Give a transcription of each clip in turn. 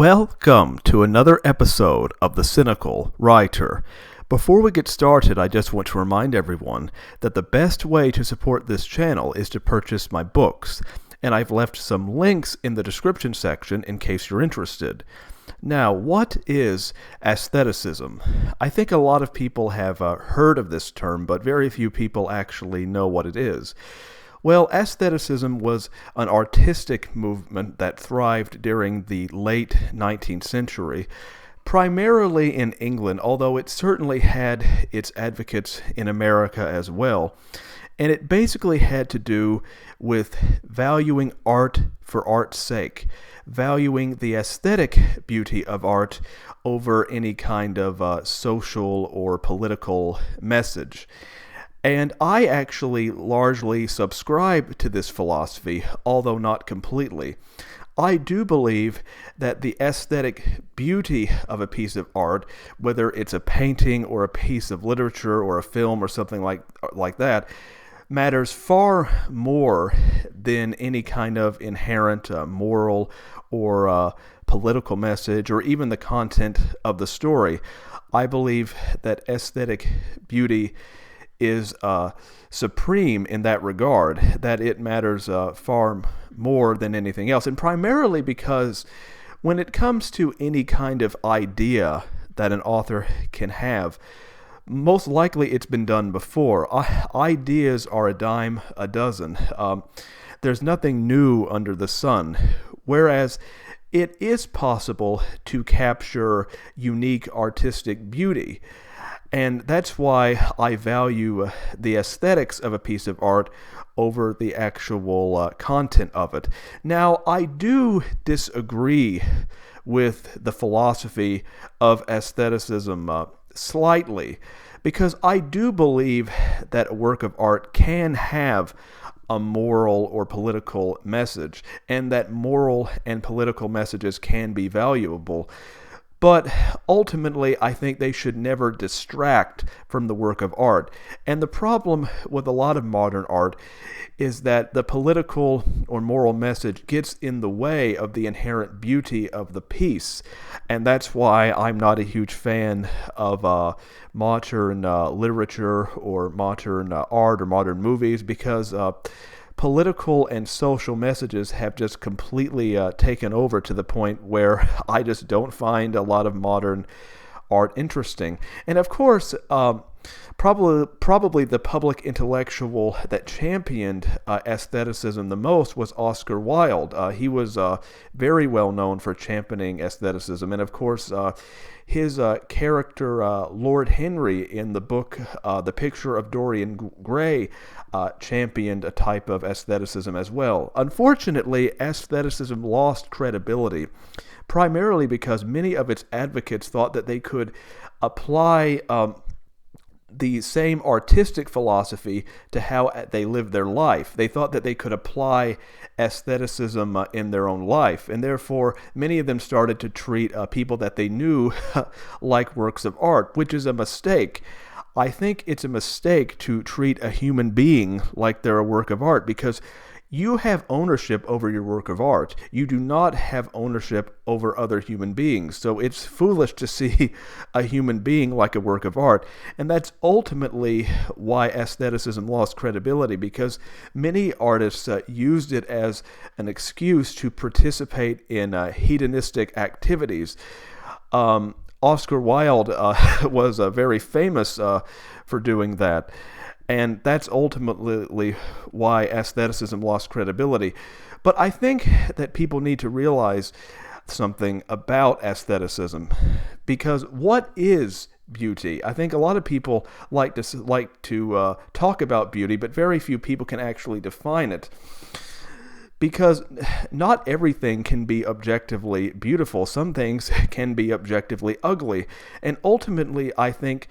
Welcome to another episode of The Cynical Writer. Before we get started, I just want to remind everyone that the best way to support this channel is to purchase my books, and I've left some links in the description section in case you're interested. Now, what is aestheticism? I think a lot of people have heard of this term, but very few people actually know what it is. Well, aestheticism was an artistic movement that thrived during the late 19th century, primarily in England, although it certainly had its advocates in America as well. And it basically had to do with valuing art for art's sake, valuing the aesthetic beauty of art over any kind of social or political message. And I actually largely subscribe to this philosophy, although not completely. I do believe that the aesthetic beauty of a piece of art, whether it's a painting or a piece of literature or a film or something like that, matters far more than any kind of inherent moral or political message or even the content of the story. I believe that aesthetic beauty is supreme in that regard, that it matters far more than anything else, and primarily because when it comes to any kind of idea that an author can have, most likely it's been done before. Ideas are a dime a dozen. There's nothing new under the sun, whereas it is possible to capture unique artistic beauty. And that's why I value the aesthetics of a piece of art over the actual content of it. Now, I do disagree with the philosophy of aestheticism slightly, because I do believe that a work of art can have a moral or political message, and that moral and political messages can be valuable. But ultimately, I think they should never distract from the work of art. And the problem with a lot of modern art is that the political or moral message gets in the way of the inherent beauty of the piece. And that's why I'm not a huge fan of modern literature or modern art or modern movies, because political and social messages have just completely taken over to the point where I just don't find a lot of modern art interesting. And of course, probably the public intellectual that championed aestheticism the most was Oscar Wilde. He was very well known for championing aestheticism, and of course his character Lord Henry in the book The Picture of Dorian Gray championed a type of aestheticism as well. Unfortunately, aestheticism lost credibility, primarily because many of its advocates thought that they could apply the same artistic philosophy to how they lived their life. They thought that they could apply aestheticism in their own life, and therefore many of them started to treat people that they knew like works of art, which is a mistake. I think it's a mistake to treat a human being like they're a work of art, because you have ownership over your work of art. You do not have ownership over other human beings. So it's foolish to see a human being like a work of art. And that's ultimately why aestheticism lost credibility, because many artists used it as an excuse to participate in hedonistic activities. Oscar Wilde was very famous for doing that. And that's ultimately why aestheticism lost credibility. But I think that people need to realize something about aestheticism, because what is beauty? I think a lot of people like to talk about beauty, but very few people can actually define it. Because not everything can be objectively beautiful. Some things can be objectively ugly. And ultimately, I think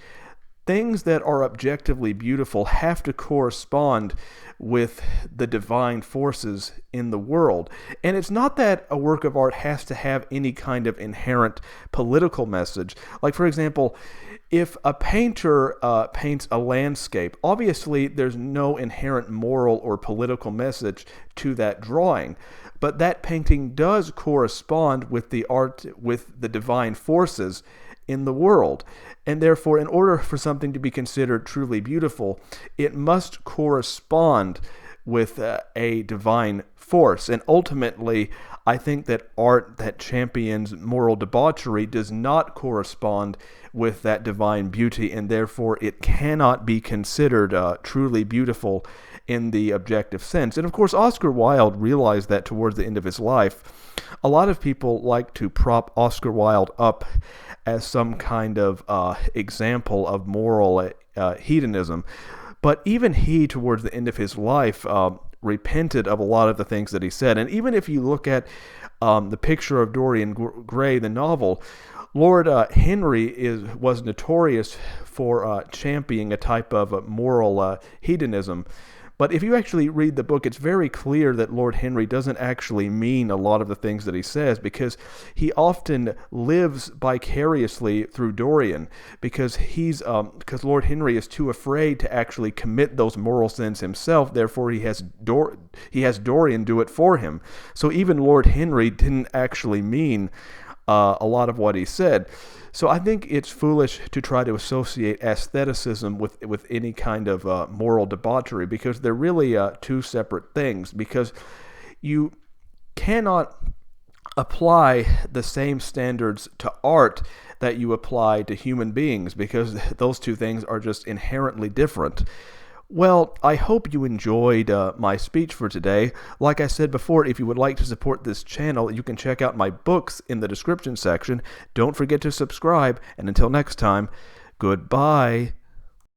things that are objectively beautiful have to correspond with the divine forces in the world. And it's not that a work of art has to have any kind of inherent political message. Like, for example, if a painter paints a landscape, obviously there's no inherent moral or political message to that drawing. But that painting does correspond with the art, with the divine forces in the world. And therefore, in order for something to be considered truly beautiful, it must correspond with a divine force. And ultimately, I think that art that champions moral debauchery does not correspond with that divine beauty, and therefore it cannot be considered truly beautiful in the objective sense. And of course, Oscar Wilde realized that towards the end of his life. A lot of people like to prop Oscar Wilde up as some kind of example of moral hedonism. But even he, towards the end of his life, repented of a lot of the things that he said. And even if you look at The Picture of Dorian Gray, the novel, Lord Henry was notorious for championing a type of moral hedonism. But if you actually read the book, it's very clear that Lord Henry doesn't actually mean a lot of the things that he says, because he often lives vicariously through Dorian, because Lord Henry is too afraid to actually commit those moral sins himself. Therefore, he has Dorian do it for him. So even Lord Henry didn't actually mean a lot of what he said. So I think it's foolish to try to associate aestheticism with any kind of moral debauchery, because they're really two separate things, because you cannot apply the same standards to art that you apply to human beings, because those two things are just inherently different. Well, I hope you enjoyed my speech for today. Like I said before, if you would like to support this channel, you can check out my books in the description section. Don't forget to subscribe, and until next time, goodbye.